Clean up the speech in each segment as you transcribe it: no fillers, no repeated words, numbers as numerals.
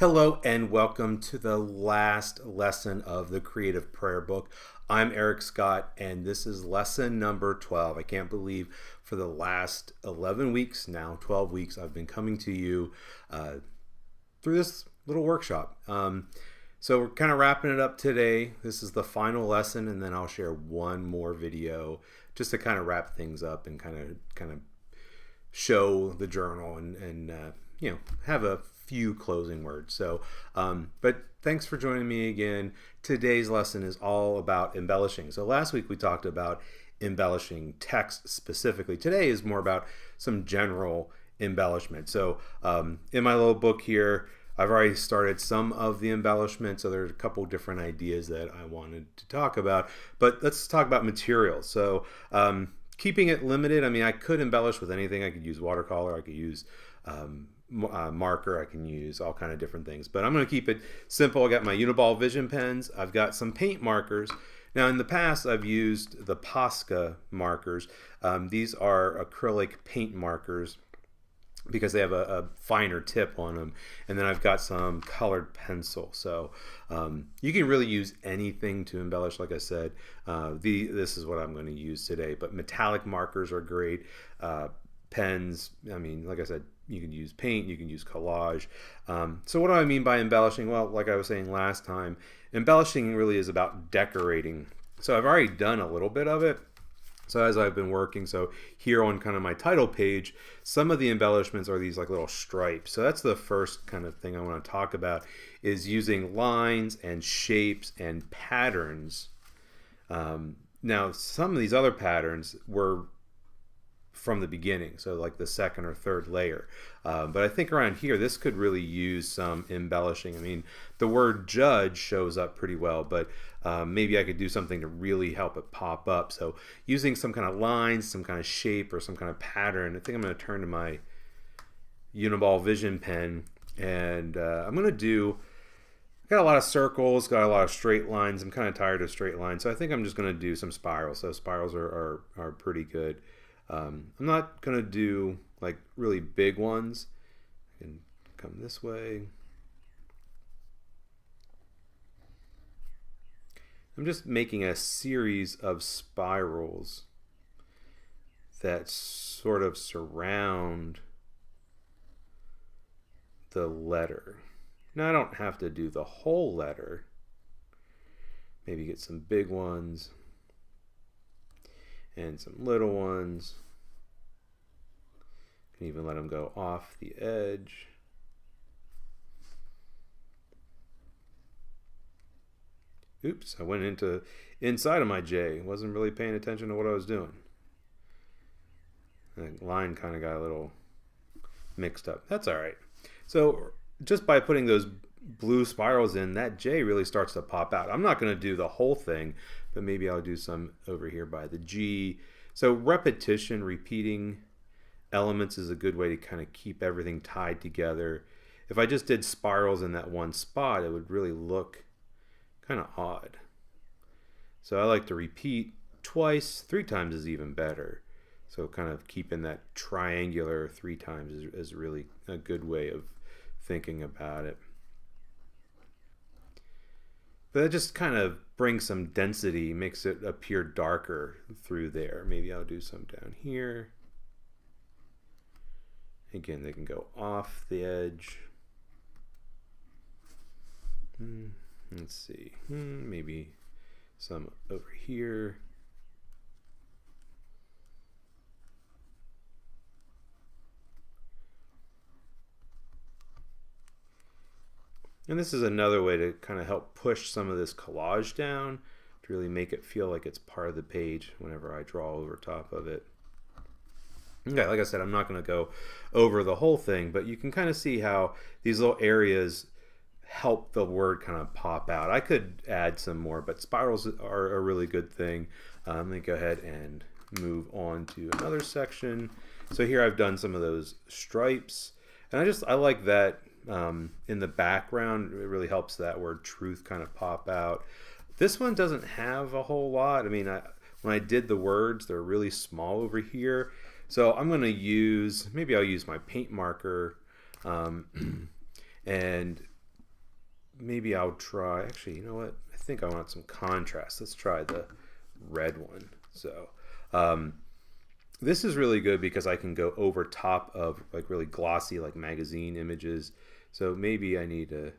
Hello and welcome to the last lesson of the Creative Prayer Book. I'm Eric Scott and this is lesson number 12. I can't believe for the last 11 weeks, now 12 weeks, I've been coming to you through this little workshop. So we're kind of wrapping it up today. This is the final lesson, and then I'll share one more video just to kind of wrap things up and kind of show the journal and have a few closing words. So, but thanks for joining me again. Today's lesson is all about embellishing. So last week we talked about embellishing text specifically. Today is more about some general embellishment. So in my little book here, I've already started some of the embellishment, so there's a couple different ideas that I wanted to talk about. But let's talk about materials. So keeping it limited, I mean, I could embellish with anything. I could use watercolor, I could use marker, I can use all kind of different things. But I'm going to keep it simple. I got my Uniball Vision pens. I've got some paint markers. Now in the past I've used the Posca markers. These are acrylic paint markers because they have a finer tip on them, and then I've got some colored pencil. So you can really use anything to embellish. Like I said, this is what I'm going to use today, but metallic markers are great. Pens, I mean, like I said, you can use paint, you can use collage. So what do I mean by embellishing? Well, like I was saying last time, embellishing really is about decorating. So I've already done a little bit of it. So as I've been working, so here on kind of my title page, some of the embellishments are these like little stripes. So that's the first kind of thing I want to talk about, is using lines and shapes and patterns. Now some of these other patterns were from the beginning, so like the second or third layer. But I think around here, this could really use some embellishing. I mean, the word judge shows up pretty well, but maybe I could do something to really help it pop up. So using some kind of lines, some kind of shape, or some kind of pattern. I think I'm going to turn to my Uniball Vision pen, and I'm going to do, got a lot of circles, got a lot of straight lines. I'm kind of tired of straight lines, so I think I'm just going to do some spirals. So spirals are pretty good. I'm not going to do like really big ones. I can come this way. I'm just making a series of spirals that sort of surround the letter. Now I don't have to do the whole letter. Maybe get some big ones and some little ones. Can even let them go off the edge. Oops, I went inside of my J. Wasn't really paying attention to what I was doing. The line kind of got a little mixed up. That's all right. So just by putting those blue spirals in, that J really starts to pop out. I'm not going to do the whole thing, but maybe I'll do some over here by the G. So repetition, repeating elements is a good way to kind of keep everything tied together. If I just did spirals in that one spot, it would really look kind of odd. So I like to repeat twice. 3 times is even better. So kind of keeping that triangular 3 times is really a good way of thinking about it. But that just kind of brings some density, makes it appear darker through there. Maybe I'll do some down here. Again, they can go off the edge. Let's see, maybe some over here. And this is another way to kind of help push some of this collage down, to really make it feel like it's part of the page whenever I draw over top of it. Okay, like I said, I'm not going to go over the whole thing, but you can kind of see how these little areas help the word kind of pop out. I could add some more, but spirals are a really good thing. Let me go ahead and move on to another section. So here I've done some of those stripes, and I like that in the background. It really helps that word truth kind of pop out. This one doesn't have a whole lot. I mean, when I did the words, they're really small over here. So I'm going to use, maybe I'll use my paint marker and maybe I'll try, actually, you know what? I think I want some contrast. Let's try the red one. So this is really good because I can go over top of like really glossy like magazine images. So maybe I need to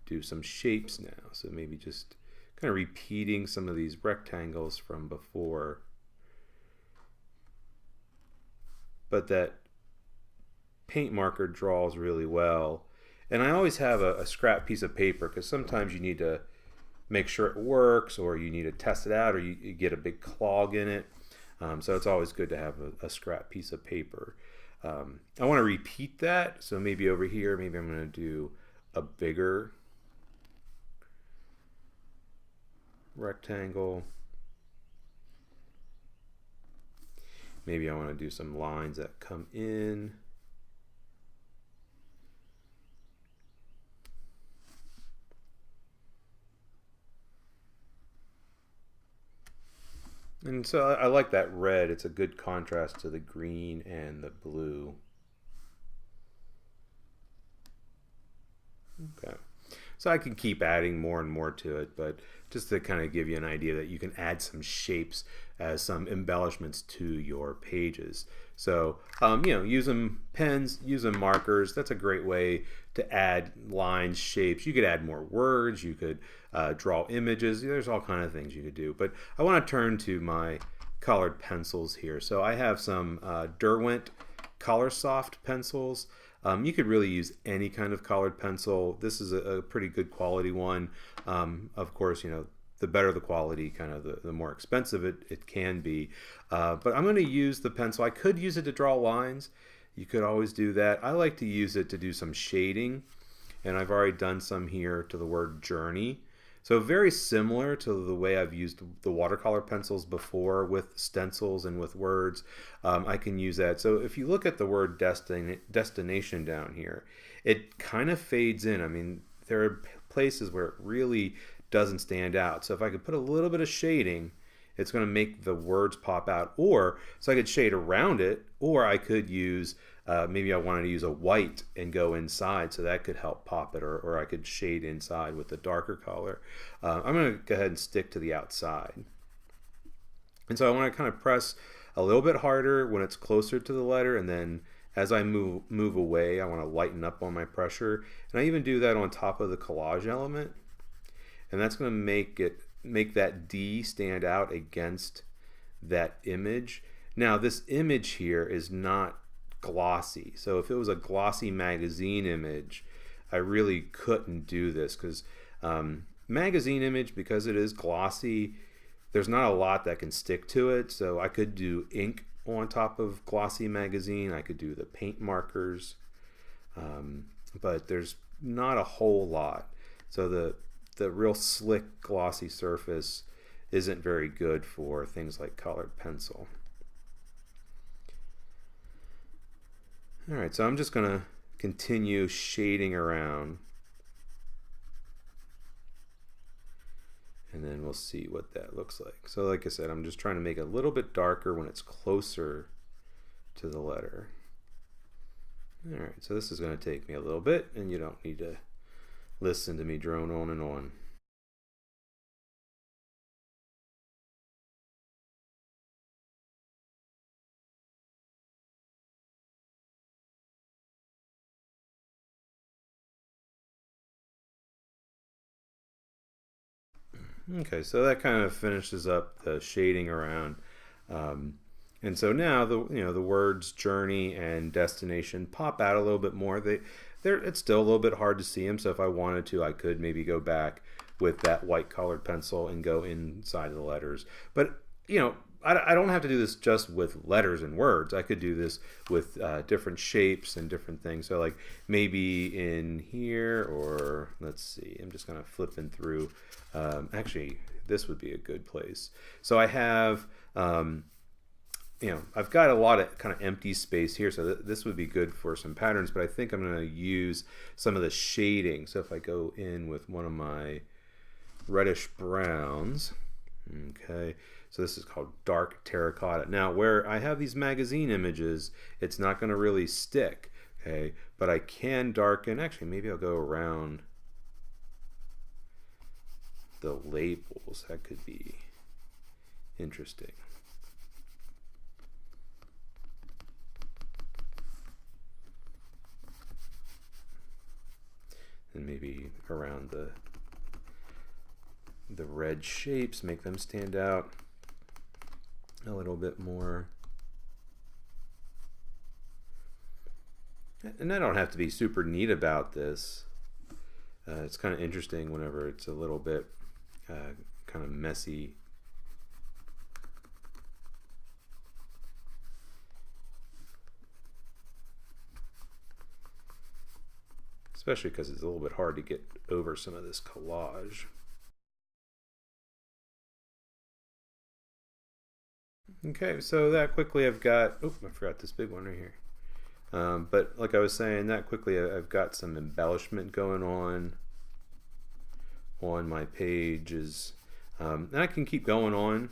do some shapes now. So maybe just kind of repeating some of these rectangles from before. But that paint marker draws really well. And I always have a scrap piece of paper because sometimes you need to make sure it works, or you need to test it out, or you get a big clog in it. So it's always good to have a scrap piece of paper. I want to repeat that, so maybe over here, maybe I'm going to do a bigger rectangle. Maybe I want to do some lines that come in. And so I like that red. It's a good contrast to the green and the blue. Okay. So I can keep adding more and more to it, but just to kind of give you an idea that you can add some shapes as some embellishments to your pages. So, using pens, using markers, that's a great way to add lines, shapes. You could add more words, you could draw images. There's all kinds of things you could do. But I want to turn to my colored pencils here. So I have some Derwent Color Soft pencils. You could really use any kind of colored pencil. This is a pretty good quality one. Of course, the better the quality, kind of the more expensive it can be. But I'm going to use the pencil. I could use it to draw lines. You could always do that. I like to use it to do some shading, and I've already done some here to the word journey. So very similar to the way I've used the watercolor pencils before with stencils and with words. I can use that. So if you look at the word destination down here, it kind of fades in. I mean, there are places where it really doesn't stand out. So if I could put a little bit of shading, it's going to make the words pop out. Or, so I could shade around it, or I could use, maybe I wanted to use a white and go inside, so that could help pop it, or I could shade inside with the darker color. I'm going to go ahead and stick to the outside. And so I want to kind of press a little bit harder when it's closer to the letter, and then as I move away, I want to lighten up on my pressure. And I even do that on top of the collage element. And that's going to make that D stand out against that image. Now this image here is not glossy, so if it was a glossy magazine image, I really couldn't do this, because magazine image, because it is glossy, there's not a lot that can stick to it. So I could do ink on top of glossy magazine, I could do the paint markers, but there's not a whole lot. So the real slick glossy surface isn't very good for things like colored pencil. Alright, so I'm just going to continue shading around, and then we'll see what that looks like. So like I said, I'm just trying to make it a little bit darker when it's closer to the letter. Alright, so this is going to take me a little bit, and you don't need to listen to me drone on and on. Okay, so that kind of finishes up the shading around. And so now the words journey and destination pop out a little bit more. It's still a little bit hard to see them, so if I wanted to, I could maybe go back with that white colored pencil and go inside of the letters. But I don't have to do this just with letters and words. I could do this with different shapes and different things. So like maybe in here, or let's see, I'm just kind of flipping through. Actually, this would be a good place. So I have, I've got a lot of kind of empty space here, so this would be good for some patterns, but I think I'm going to use some of the shading. So if I go in with one of my reddish browns, okay, so this is called dark terracotta. Now where I have these magazine images, it's not going to really stick. Okay, but I can darken. Actually, maybe I'll go around the labels. That could be interesting. And maybe around the red shapes, make them stand out a little bit more. And I don't have to be super neat about this. It's kind of interesting whenever it's a little bit kind of messy. Especially because it's a little bit hard to get over some of this collage. Okay, so that quickly I've got, oh, I forgot this big one right here. But like I was saying, that quickly I've got some embellishment going on my pages. And I can keep going on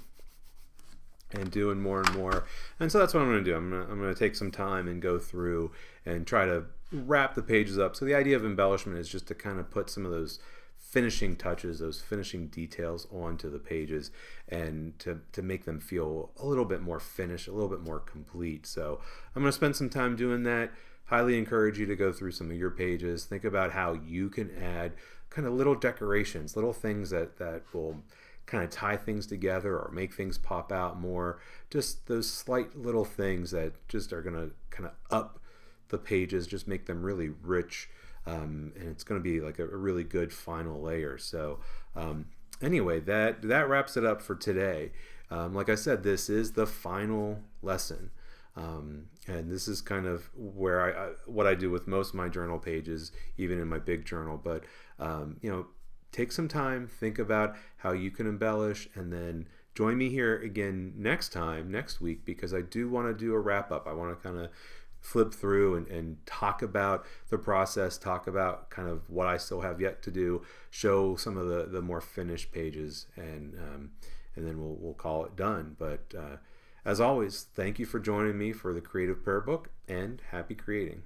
and doing more and more. And so that's what I'm going to do. I'm going to take some time and go through and try to wrap the pages up. So the idea of embellishment is just to kind of put some of those finishing touches, those finishing details onto the pages, and to make them feel a little bit more finished, a little bit more complete. So I'm going to spend some time doing that. Highly encourage you to go through some of your pages. Think about how you can add kind of little decorations, little things that will kind of tie things together or make things pop out more. Just those slight little things that just are going to kind of up the pages, just make them really rich. And it's going to be like a really good final layer. So anyway, that wraps it up for today. Like I said, this is the final lesson. And this is kind of where what I do with most of my journal pages, even in my big journal. But you know, take some time, think about how you can embellish, and then join me here again next week, because I do want to do a wrap up. I want to kind of flip through and talk about the process, talk about kind of what I still have yet to do, show some of the more finished pages, and then we'll call it done. But as always, thank you for joining me for the Creative Prayer Book, and happy creating.